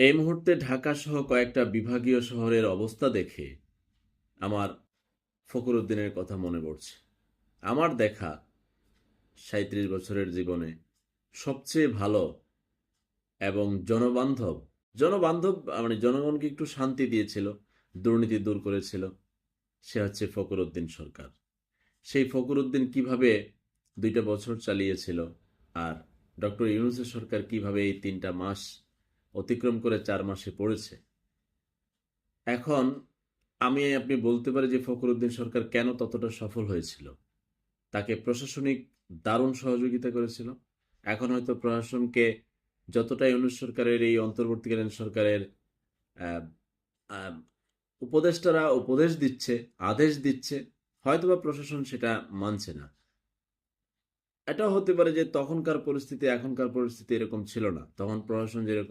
এই মুহূর্তে ঢাকা সহ কয়েকটা বিভাগীয় শহরের অবস্থা দেখে আমার ফখরুদ্দিনের কথা মনে পড়ছে। আমার দেখা ৩৭ বছরের জীবনে সবচেয়ে ভালো এবং জনবান্ধব জনবান্ধব মানে জনগণকে একটু শান্তি দিয়েছিল, দুর্নীতি দূর করেছিল, সে হচ্ছে ফখরুদ্দিন সরকার। সেই ফখরুদ্দিন কিভাবে ২টা বছর চালিয়েছিল, আর ডক্টর ইউনূসের সরকার কিভাবে এই ৩টা মাস অতিক্রম করে ৪ মাসে পড়েছে। এখন আপনি বলতে পারি যে ফখরুদ্দিন সরকার কেন ততটা সফল হয়েছিল। তাকে প্রশাসনিক দারুণ সহযোগিতা করেছিল। এখন হয়তো প্রশাসনকে যতটা ইউনূস সরকারের এই অন্তর্বর্তীকালীন সরকারের আহ, আহ, উপদেষ্টারা উপদেশ দিচ্ছে, আদেশ দিচ্ছে, হয়তোবা প্রশাসন সেটা মানছে না। এটাও হতে পারে যে তখনকার পরিস্থিতি এখনকার পরিস্থিতি এরকম ছিল না, তখন প্রশাসন যেরকম